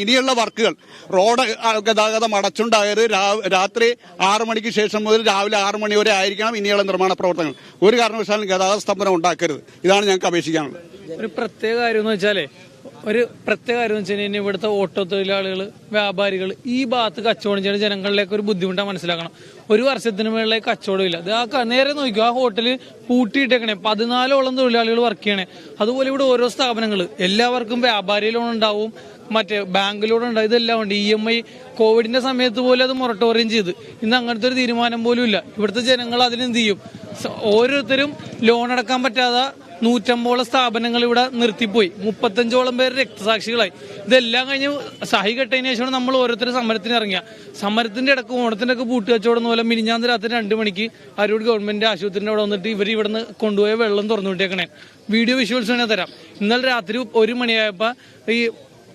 ഇനിയുള്ള വർക്കുകൾ റോഡ് ഗതാഗതം അടച്ചുണ്ടായത് രാത്രി 6 മണിക്ക് ശേഷം മുതൽ രാവിലെ 6 മണി വരെ ആയിരിക്കണം ഇനിയുള്ള നിർമ്മാണ പ്രവർത്തനങ്ങൾ. ഒരു കാരണവശാലും ഗതാഗത സ്തംഭനം ഉണ്ടാക്കരുത്. ഇതാണ് ഞങ്ങൾക്ക് അപേക്ഷിക്കാനുള്ളത്. ഒരു പ്രത്യേക കാര്യം എന്ന് വെച്ചാൽ ഇവിടുത്തെ ഓട്ടോ തൊഴിലാളികൾ, വ്യാപാരികൾ ഈ ഭാഗത്ത് കച്ചവടം ചെയ്യുന്ന ജനങ്ങളിലേക്ക് ഒരു ബുദ്ധിമുട്ടാണ് മനസ്സിലാക്കണം. ഒരു വർഷത്തിന് മുകളിലേക്ക് കച്ചവടമില്ല. അത് നേരെ നോക്കിയോ, ആ ഹോട്ടല് പൂട്ടിയിട്ടേക്കണേ, 14ഓളം തൊഴിലാളികൾ വർക്ക് ചെയ്യണേ. അതുപോലെ ഇവിടെ ഓരോ സ്ഥാപനങ്ങൾ എല്ലാവർക്കും വ്യാപാരി ലോൺ ഉണ്ടാവും, മറ്റേ ബാങ്ക് ലോൺ ഉണ്ടാവും, ഇതെല്ലാം ഉണ്ട്. EMI കോവിഡിന്റെ സമയത്ത് പോലും അത് മൊറട്ടോറിയം ചെയ്ത്. ഇന്ന് അങ്ങനത്തെ ഒരു തീരുമാനം പോലും ഇല്ല. ഇവിടുത്തെ ജനങ്ങൾ അതിനെന്ത് ചെയ്യും? ഓരോരുത്തരും ലോൺ അടക്കാൻ പറ്റാതെ 150ഓളം സ്ഥാപനങ്ങൾ ഇവിടെ നിർത്തിപ്പോയി. 35ഓളം പേര് രക്തസാക്ഷികളായി. ഇതെല്ലാം കഴിഞ്ഞ് സഹി കെട്ടതിന് ശേഷമാണ് നമ്മൾ ഓരോരുത്തരും സമരത്തിന് ഇറങ്ങിയ. സമരത്തിന്റെ ഇടക്ക് ഓണത്തിന്റെ ഒക്കെ പൂട്ടുകച്ചവടം പോലെ മിനിഞ്ഞാന്ന് രാത്രി 2 മണിക്ക് അരൂർ ഗവൺമെന്റ് ആശുപത്രിന്റെ അവിടെ വന്നിട്ട് ഇവർ ഇവിടുന്ന് കൊണ്ടുപോയ വെള്ളം തുറന്നു വിട്ടേക്കണേ. വീഡിയോ വിഷ്വൽസ് വേണേൽ തരാം. ഇന്നലെ രാത്രി 1 മണിയായപ്പോ ഈ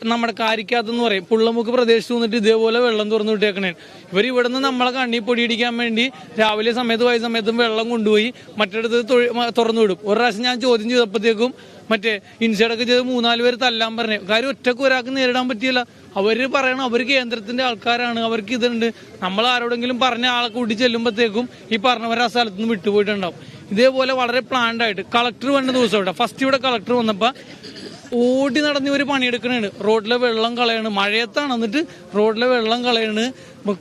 നമ്മുടെ കാരിക്കാത്തെന്ന് പറയും, പുള്ളമുക്ക് പ്രദേശത്ത് വന്നിട്ട് ഇതേപോലെ വെള്ളം തുറന്നു വിട്ടേക്കണേ. ഇവർ ഇവിടുന്ന് നമ്മളെ കണ്ണി പൊടിയിടിക്കാൻ വേണ്ടി രാവിലെ സമയത്തും വൈകി സമയത്തും വെള്ളം കൊണ്ടുപോയി മറ്റിടത്ത് തുറന്നു വിടും. ഒരു പ്രാവശ്യം ഞാൻ ചോദ്യം ചെയ്തപ്പോഴത്തേക്കും മറ്റേ ഇൻസൈഡൊക്കെ ചെയ്ത് 3-4 പേര് തല്ലാൻ പറഞ്ഞു. കാര്യം ഒറ്റക്ക് ഒരാൾക്ക് നേരിടാൻ പറ്റിയില്ല. അവര് പറയണം അവർ കേന്ദ്രത്തിന്റെ ആൾക്കാരാണ്, അവർക്ക് ഇതുണ്ട്. നമ്മൾ ആരോടെങ്കിലും പറഞ്ഞ ആളെ കൂട്ടി ചെല്ലുമ്പോഴത്തേക്കും ഈ പറഞ്ഞവരെ ആ സ്ഥലത്ത് നിന്ന് വിട്ടുപോയിട്ടുണ്ടാവും. ഇതേപോലെ വളരെ പ്ലാൻഡ് ആയിട്ട് കളക്ടർ വന്ന ദിവസം ഇവിടെ ഫസ്റ്റ് ഇവിടെ കളക്ടർ വന്നപ്പോൾ ഓടി നടന്ന് ഇവർ പണിയെടുക്കണേണ്. റോഡിലെ വെള്ളം കളയണ്, മഴയത്താണ്. എന്നിട്ട് റോഡിലെ വെള്ളം കളയണ്,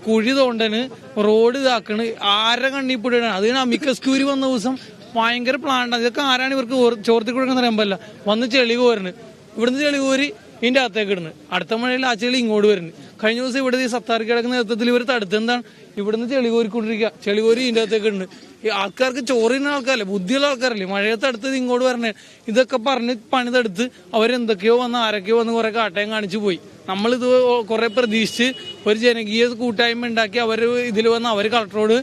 കുഴി തോണ്ടന്, റോഡ് ഇതാക്കണ്, ആരെ കണ്ണിപ്പിടണ്. അതിന് അമിക്കസ് ക്യൂരി വന്ന ദിവസം ഭയങ്കര പ്ലാൻഡാണ്. ഇതൊക്കെ ആരാണ് ഇവർക്ക് ചോർത്തി കൊടുക്കുന്ന അറിയാൻ പറ്റില്ല. വന്ന് ചെളി കോരണ്, ഇവിടുന്ന് ചെളി കോരി ഇതിന്റെ അകത്തേക്ക് ഇടുന്നു. അടുത്ത മഴയിൽ ആ ചെളി ഇങ്ങോട്ട് വരുന്നു. കഴിഞ്ഞ ദിവസം ഇവിടെ ഈ സത്താർ കിടക്കുന്ന നേതൃത്വത്തിൽ ഇവർ തടുത്ത് എന്താണ് ഇവിടുന്ന് ചെളി കോരിക്കൊണ്ടിരിക്കുക. ചെളി കോരി ഇതിന്റെ അകത്തേക്ക് ഇടുന്നു. ഈ ആൾക്കാർക്ക് ചോറിന് ആൾക്കാരല്ലേ, ബുദ്ധിയുള്ള ആൾക്കാരല്ലേ, മഴയത്ത് അടുത്തത് ഇങ്ങോട്ട് വരണേ. ഇതൊക്കെ പറഞ്ഞ് പണിതെടുത്ത് അവരെന്തൊക്കെയോ വന്ന് ആരൊക്കെയോ വന്ന് കുറെ കാട്ടയം കാണിച്ചു പോയി. നമ്മളിത് കുറെ പ്രതീക്ഷിച്ച് ഒരു ജനകീയ കൂട്ടായ്മ ഉണ്ടാക്കി അവർ ഇതിൽ വന്ന് അവർ കളക്ടറോട്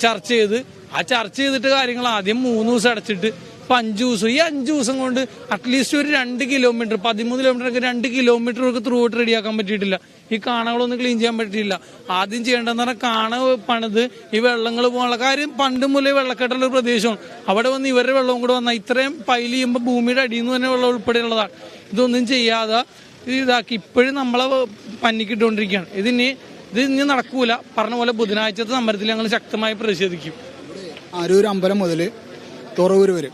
ചർച്ച ചെയ്ത് ആ ചർച്ച ചെയ്തിട്ട് കാര്യങ്ങൾ ആദ്യം 3 ദിവസം അടച്ചിട്ട് ഇപ്പൊ 5 ദിവസം. ഈ 5 ദിവസം കൊണ്ട് അറ്റ്ലീസ്റ്റ് ഒരു 2 kilometre 13 kilometre 2 kilometre through out റെഡിയാക്കാൻ പറ്റിയിട്ടില്ല. ഈ കാണകളൊന്നും ക്ലീൻ ചെയ്യാൻ പറ്റിയില്ല. ആദ്യം ചെയ്യേണ്ടതെന്ന് പറഞ്ഞാൽ കാണ പണിത് ഈ വെള്ളങ്ങൾ പോകാനുള്ള കാര്യം. പണ്ട് മുതലേ വെള്ളക്കെട്ടുള്ള പ്രദേശമാണ്. അവിടെ വന്ന് ഇവരുടെ വെള്ളവും കൂടെ വന്നാൽ ഇത്രയും പൈൽ ചെയ്യുമ്പോൾ ഭൂമിയുടെ അടിയിൽ നിന്ന് തന്നെ വെള്ളം ഉൾപ്പെടെയുള്ളതാണ്. ഇതൊന്നും ചെയ്യാതെ ഇതാക്കി ഇപ്പോഴും നമ്മളെ പന്നിക്കിട്ടുകൊണ്ടിരിക്കുകയാണ്. ഇത് ഇനി നടക്കൂല. പറഞ്ഞ പോലെ ബുധനാഴ്ചത്തെ സമരത്തിൽ ഞങ്ങൾ ശക്തമായി പ്രതിഷേധിക്കും. അരൂർ അമ്പലം മുതൽ തുറവൂർ വരെ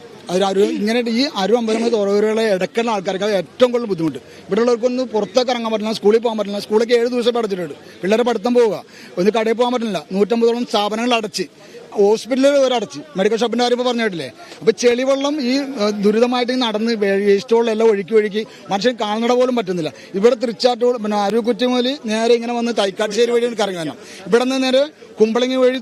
ഇങ്ങനെ ഈ അരൂർ അമ്പലം മുതൽ തുറവൂരുകളെ ഇടയ്ക്കുള്ള ആൾക്കാർക്ക് അത് ഏറ്റവും കൂടുതൽ ബുദ്ധിമുട്ട്. ഇവിടെ ഉള്ളവർക്കൊന്നും പുറത്തേക്ക് ഇറങ്ങാൻ പറ്റില്ല, സ്കൂളിൽ പോകാൻ പറ്റില്ല. സ്കൂളൊക്കെ 7 ദിവസം അടച്ചിട്ടുണ്ട്. പിള്ളേരെ പഠിത്തം പോവുക, ഒന്ന് കടയിൽ പോകാൻ പറ്റില്ല. 150ഓളം സ്ഥാപനങ്ങൾ അടച്ച്, ഹോസ്പിറ്റലുകൾ വരെ അടച്ച്, മെഡിക്കൽ ഷോപ്പിന്റെ കാര്യം ഇപ്പോൾ പറഞ്ഞിട്ടില്ലേ. അപ്പൊ ചെളിവെള്ളം ഈ ദുരിതമായിട്ട് നടന്ന് വേസ്റ്റ് വെള്ളം എല്ലാം ഒഴുക്കി മനുഷ്യൻ കാണുന്നട പോലും പറ്റുന്നില്ല. ഇവിടെ തൃച്ചാറ്റൂർ പിന്നെ അരൂർ കുറ്റിമൂലി നേരെ ഇങ്ങനെ വന്ന് തൈക്കാട്ടുശ്ശേരി വഴി കറങ്ങി വരണം. ഇവിടെ നിന്ന് നേരെ കുമ്പളങ്ങി വഴി